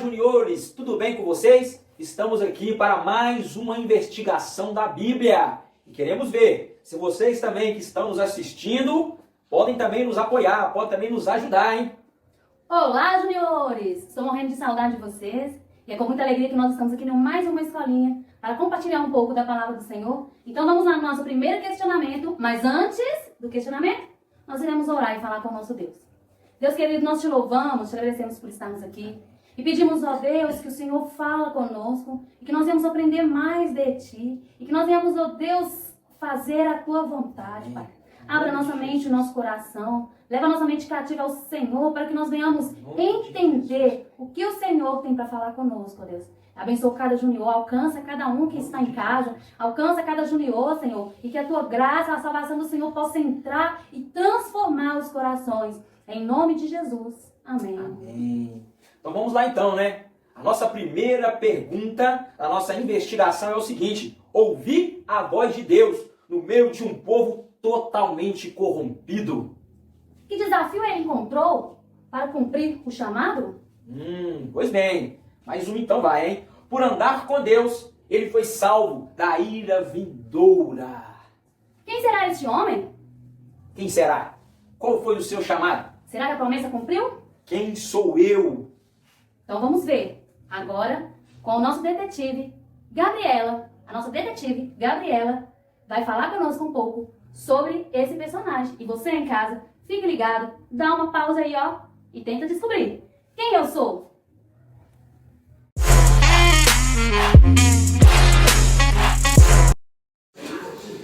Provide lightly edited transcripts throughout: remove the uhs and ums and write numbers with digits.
juniores, tudo bem com vocês? Estamos aqui para mais uma investigação da Bíblia e queremos ver se vocês também que estão nos assistindo podem também nos apoiar, podem também nos ajudar, hein? Olá, juniores! Estou morrendo de saudade de vocês e é com muita alegria que nós estamos aqui em mais uma escolinha para compartilhar um pouco da palavra do Senhor. Então vamos lá no nosso primeiro questionamento, mas antes do questionamento, nós iremos orar e falar com o nosso Deus. Deus querido, nós te louvamos, te agradecemos por estarmos aqui e pedimos, ó Deus, que o Senhor fala conosco e que nós venhamos aprender mais de Ti e que nós venhamos, ó Deus, fazer a Tua vontade, Pai. Abra nossa mente, o nosso coração, leva nossa mente cativa ao Senhor para que nós venhamos entender o que o Senhor tem para falar conosco, ó Deus. Abençoa cada junior, alcança cada um que está em casa, alcança cada junior, Senhor, e que a Tua graça, a salvação do Senhor possa entrar e transformar os corações. Em nome de Jesus. Amém. Amém. Então vamos lá então, né? A nossa primeira pergunta, a nossa investigação é o seguinte: ouvir a voz de Deus no meio de um povo totalmente corrompido. Que desafio ele encontrou para cumprir o chamado? Pois bem, mais um então vai, hein? Por andar com Deus, ele foi salvo da ira vindoura. Quem será este homem? Quem será? Qual foi o seu chamado? Será que a promessa cumpriu? Quem sou eu? Então vamos ver. Agora, com o nosso detetive, Gabriela, a nossa detetive, Gabriela, vai falar conosco um pouco sobre esse personagem. E você em casa, fique ligado, dá uma pausa aí, ó, e tenta descobrir quem eu sou.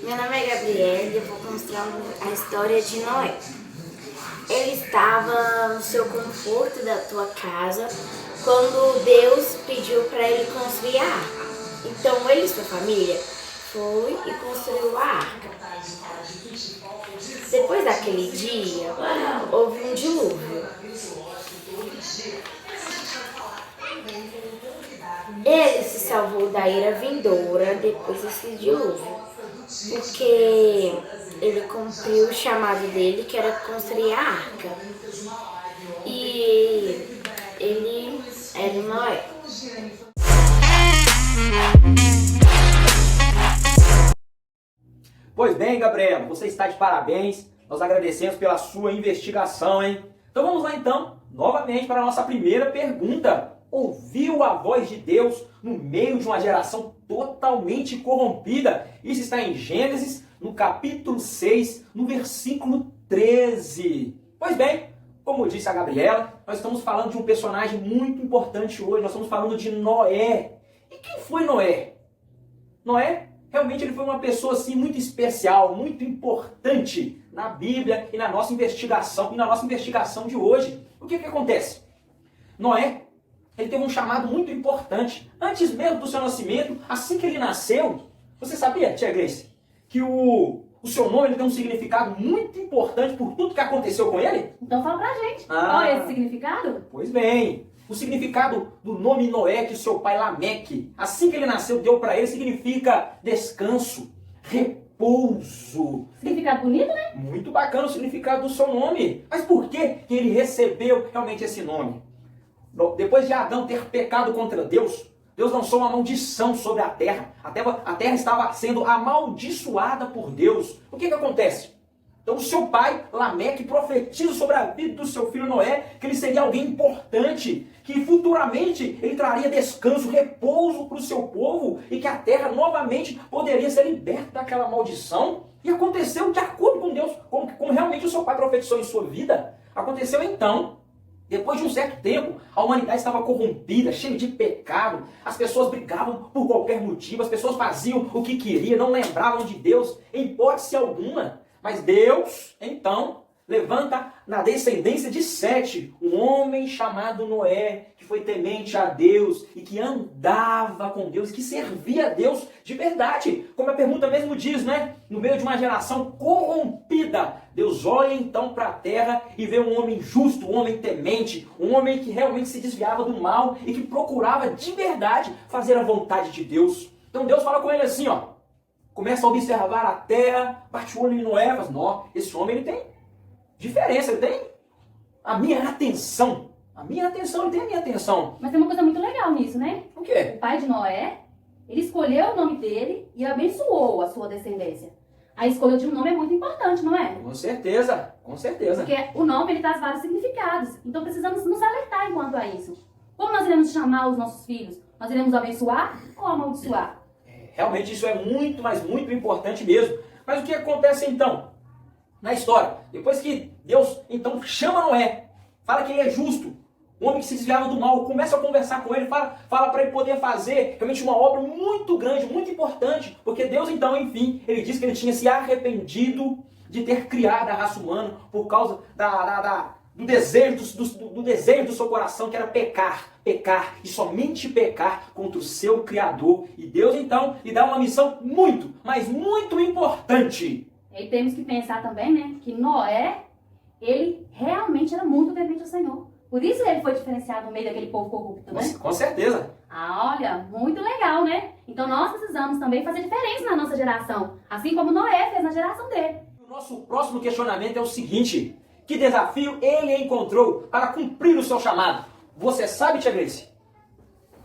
Meu nome é Gabriela e eu vou contar a história de Noé. Ele estava no seu conforto da tua casa quando Deus pediu para ele construir a arca. Então ele e sua família foi e construiu a arca. Depois daquele dia, houve um dilúvio. Ele se salvou da ira vindoura depois desse dilúvio, porque ele cumpriu o chamado dele, que era construir a arca. E ele era Noé. Pois bem, Gabriela, você está de parabéns. Nós agradecemos pela sua investigação, hein? Então vamos lá então, novamente para a nossa primeira pergunta. Ouviu a voz de Deus no meio de uma geração totalmente corrompida? Isso está em Gênesis, no capítulo 6, no versículo 13. Pois bem, como disse a Gabriela, nós estamos falando de um personagem muito importante hoje. Nós estamos falando de Noé. E quem foi Noé? Noé, realmente ele foi uma pessoa assim muito especial, muito importante na Bíblia e na nossa investigação de hoje. O que acontece? Noé, ele teve um chamado muito importante. Antes mesmo do seu nascimento, assim que ele nasceu, você sabia, tia Grace, que o seu nome ele tem um significado muito importante por tudo que aconteceu com ele? Então fala pra gente. Qual é esse significado? Pois bem, o significado do nome Noé que seu pai Lameque, assim que ele nasceu, deu para ele, significa descanso, repouso. Significado bonito, né? Muito bacana o significado do seu nome. Mas por que ele recebeu realmente esse nome? Depois de Adão ter pecado contra Deus, Deus lançou uma maldição sobre a terra. A terra estava sendo amaldiçoada por Deus. O que acontece? Então o seu pai, Lameque, profetiza sobre a vida do seu filho Noé, que ele seria alguém importante, que futuramente ele traria descanso, repouso para o seu povo, e que a terra novamente poderia ser liberta daquela maldição. E aconteceu de acordo com Deus, como realmente o seu pai profetizou em sua vida. Aconteceu então. Depois de um certo tempo, a humanidade estava corrompida, cheia de pecado. As pessoas brigavam por qualquer motivo, as pessoas faziam o que queriam, não lembravam de Deus em hipótese alguma. Mas Deus, então, levanta na descendência de Sete um homem chamado Noé, que foi temente a Deus e que andava com Deus, que servia a Deus de verdade. Como a pergunta mesmo diz, né? No meio de uma geração corrompida, Deus olha então para a terra e vê um homem justo, um homem temente, um homem que realmente se desviava do mal e que procurava de verdade fazer a vontade de Deus. Então Deus fala com ele assim, ó. Começa a observar a terra, bate o olho em Noé, fala, não, esse homem ele tem diferença, ele tem a minha atenção. A minha atenção, ele tem a minha atenção. Mas tem uma coisa muito legal nisso, né? O quê? O pai de Noé, ele escolheu o nome dele e abençoou a sua descendência. A escolha de um nome é muito importante, não é? Com certeza, com certeza. Porque o nome ele traz vários significados. Então precisamos nos alertar enquanto a isso. Como nós iremos chamar os nossos filhos? Nós iremos abençoar ou amaldiçoar? Realmente isso é muito, mas muito importante mesmo. Mas o que acontece então? Na história, depois que Deus então chama Noé, fala que ele é justo, um homem que se desviava do mal, começa a conversar com ele, fala para ele poder fazer realmente uma obra muito grande, muito importante, porque Deus então, enfim, ele disse que ele tinha se arrependido de ter criado a raça humana por causa do desejo do seu coração, que era pecar e somente pecar contra o seu Criador. E Deus então lhe dá uma missão muito, mas muito importante. E temos que pensar também, né, que Noé, ele realmente era muito temente ao Senhor. Por isso ele foi diferenciado no meio daquele povo corrupto, né? Com certeza. Ah, olha, muito legal, né? Então nós precisamos também fazer diferença na nossa geração, assim como Noé fez na geração dele. O nosso próximo questionamento é o seguinte: que desafio ele encontrou para cumprir o seu chamado? Você sabe, tia Grace?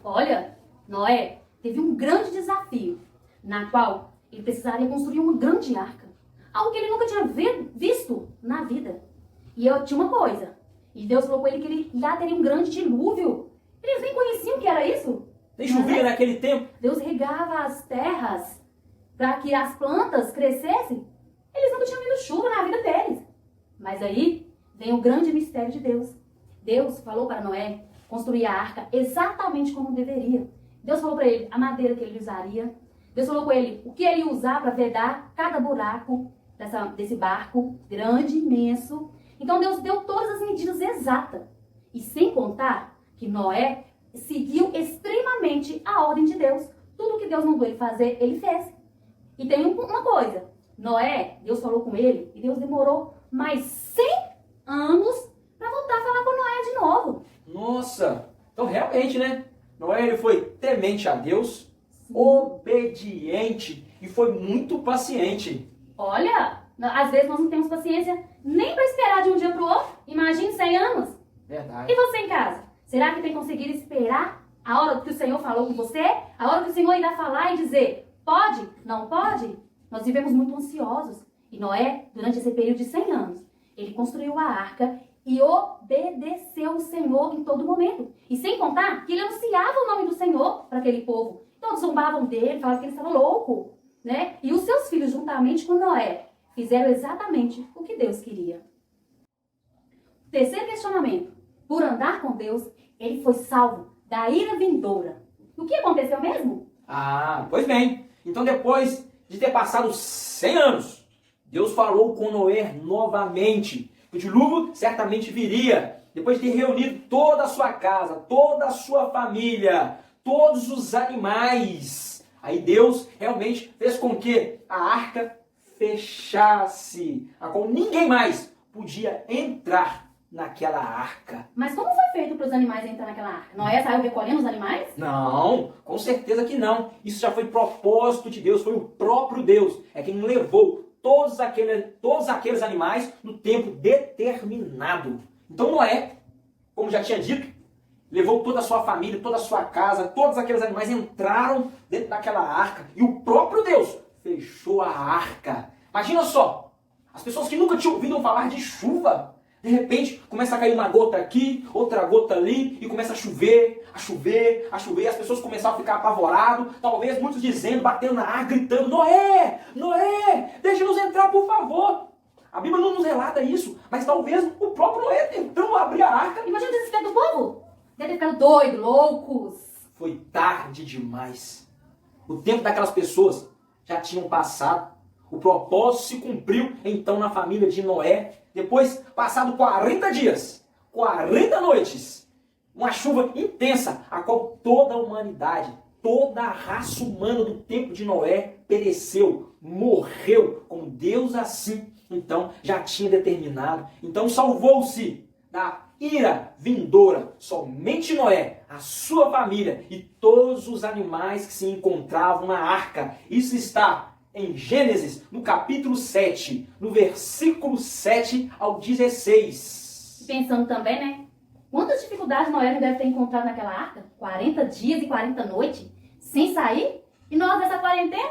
Olha, Noé teve um grande desafio, na qual ele precisaria construir uma grande arca. Algo que ele nunca tinha visto na vida. E eu tinha uma coisa. E Deus falou com ele que ele lá teria um grande dilúvio. Eles nem conheciam o que era isso. Nem chovia naquele tempo. Deus regava as terras para que as plantas crescessem. Eles nunca tinham visto chuva na vida deles. Mas aí vem o grande mistério de Deus. Deus falou para Noé construir a arca exatamente como deveria. Deus falou para ele a madeira que ele usaria. Deus falou com ele o que ele ia usar para vedar cada buraco desse barco grande, imenso. Então Deus deu todas as medidas exatas. E sem contar que Noé seguiu extremamente a ordem de Deus. Tudo que Deus mandou ele fazer, ele fez. E tem uma coisa. Noé, Deus falou com ele e Deus demorou mais 100 anos para voltar a falar com Noé de novo. Nossa! Então realmente, né? Noé ele foi temente a Deus, obediente e foi muito paciente. Olha, às vezes nós não temos paciência nem para esperar de um dia para o outro. Imagine 100 anos. Verdade. E você em casa? Será que tem conseguido esperar a hora que o Senhor falou com você? A hora que o Senhor irá falar e dizer, pode? Não pode? Nós vivemos muito ansiosos. E Noé, durante esse período de 100 anos, ele construiu a arca e obedeceu o Senhor em todo momento. E sem contar que ele anunciava o nome do Senhor para aquele povo. Todos zombavam dele, falavam que ele estava louco, né? E os seus filhos, juntamente com Noé, fizeram exatamente o que Deus queria. Terceiro questionamento. Por andar com Deus, ele foi salvo da ira vindoura. O que aconteceu mesmo? Ah, pois bem. Então depois de ter passado 100 anos, Deus falou com Noé novamente. O dilúvio certamente viria. Depois de ter reunido toda a sua casa, toda a sua família, todos os animais. Aí Deus realmente fez com que a arca fechasse, a qual ninguém mais podia entrar naquela arca. Mas como foi feito para os animais entrar naquela arca? Noé saiu recolhendo os animais? Não, com certeza que não. Isso já foi propósito de Deus, foi o próprio Deus. É quem levou todos aqueles animais no tempo determinado. Então Noé, como já tinha dito, levou toda a sua família, toda a sua casa, todos aqueles animais entraram dentro daquela arca. E o próprio Deus fechou a arca. Imagina só, as pessoas que nunca tinham ouvido falar de chuva, de repente começa a cair uma gota aqui, outra gota ali, e começa a chover, e as pessoas começaram a ficar apavoradas, talvez muitos dizendo, batendo na arca, gritando, Noé, Noé, deixa-nos entrar por favor. A Bíblia não nos relata isso, mas talvez o próprio Noé tentando abrir a arca. Imagina o desespero do povo. Deve ter ficado doido, loucos. Foi tarde demais. O tempo daquelas pessoas já tinham passado. O propósito se cumpriu então na família de Noé. Depois, passado 40 dias, 40 noites, uma chuva intensa, a qual toda a humanidade, toda a raça humana do tempo de Noé pereceu, morreu, como Deus assim, então, já tinha determinado. Então, salvou-se da ira vindoura somente Noé, a sua família e todos os animais que se encontravam na arca. Isso está em Gênesis, no capítulo 7, no versículo 7 ao 16. Pensando também, né? Quantas dificuldades Noé não deve ter encontrado naquela arca? 40 dias e 40 noites, sem sair? E nós, nessa quarentena,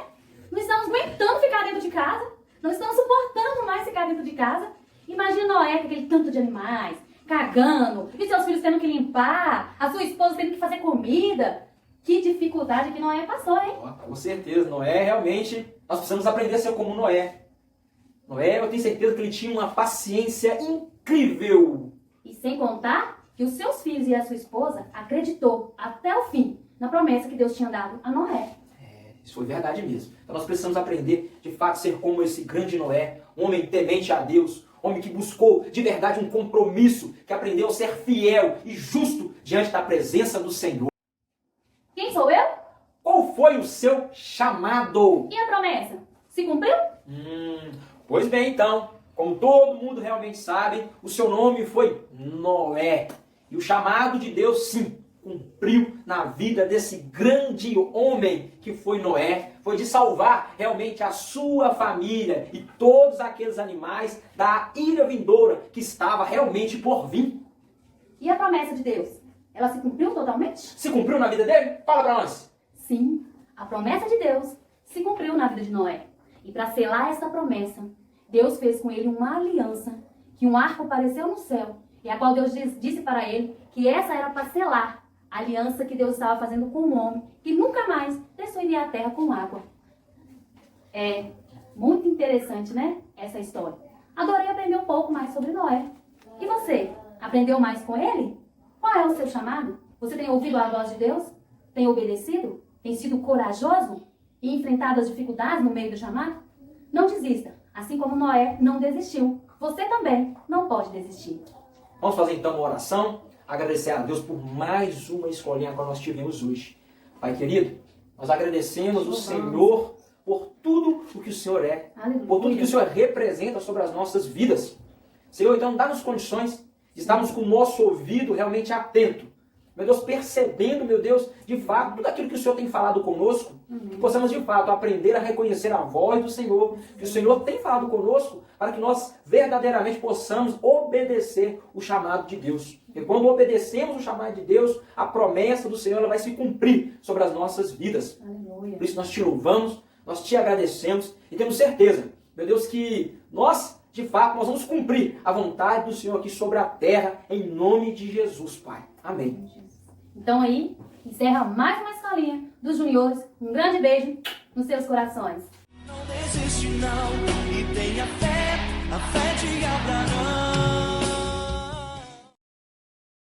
não estamos aguentando ficar dentro de casa. Não estamos suportando mais ficar dentro de casa. Imagina Noé com aquele tanto de animais, cagando, e seus filhos tendo que limpar, a sua esposa tendo que fazer comida. Que dificuldade que Noé passou, hein? Com certeza, Noé realmente, nós precisamos aprender a ser como Noé. Noé, eu tenho certeza que ele tinha uma paciência incrível. E sem contar que os seus filhos e a sua esposa acreditou até o fim na promessa que Deus tinha dado a Noé. Isso foi verdade mesmo. Então nós precisamos aprender, de fato, ser como esse grande Noé, um homem temente a Deus, homem que buscou de verdade um compromisso, que aprendeu a ser fiel e justo diante da presença do Senhor. Quem sou eu? Qual foi o seu chamado? E a promessa? Se cumpriu? Pois bem, então, como todo mundo realmente sabe, o seu nome foi Noé. E o chamado de Deus, sim, cumpriu na vida desse grande homem que foi Noé. Foi de salvar realmente a sua família e todos aqueles animais da ira vindoura que estava realmente por vir. E a promessa de Deus? Ela se cumpriu totalmente? Se cumpriu na vida dele? Fala pra nós. Sim, a promessa de Deus se cumpriu na vida de Noé. E para selar essa promessa, Deus fez com ele uma aliança, que um arco apareceu no céu, e a qual Deus disse para ele que essa era para selar a aliança que Deus estava fazendo com o homem, que nunca mais destruiria a terra com água. É muito interessante, né, essa história. Adorei aprender um pouco mais sobre Noé. E você, aprendeu mais com ele? Qual é o seu chamado? Você tem ouvido a voz de Deus? Tem obedecido? Tem sido corajoso e enfrentado as dificuldades no meio do chamado? Não desista. Assim como Noé não desistiu, você também não pode desistir. Vamos fazer então uma oração, agradecer a Deus por mais uma escolinha que nós tivemos hoje. Pai querido, nós agradecemos o Senhor por tudo o que o Senhor é, por tudo que o Senhor representa sobre as nossas vidas. Senhor, então dá-nos condições de estarmos com o nosso ouvido realmente atento. Meu Deus, percebendo, meu Deus, de fato, tudo aquilo que o Senhor tem falado conosco, que possamos, de fato, aprender a reconhecer a voz do Senhor, que o Senhor tem falado conosco, para que nós verdadeiramente possamos obedecer o chamado de Deus. E quando obedecemos o chamado de Deus, a promessa do Senhor ela vai se cumprir sobre as nossas vidas. Aleluia. Por isso nós te louvamos, nós te agradecemos e temos certeza, meu Deus, que nós, de fato, nós vamos cumprir a vontade do Senhor aqui sobre a terra, em nome de Jesus, Pai. Amém. Então aí, encerra mais uma escolinha dos juniores. Um grande beijo nos seus corações. Não desiste não, e tenha fé, a fé de Abraão.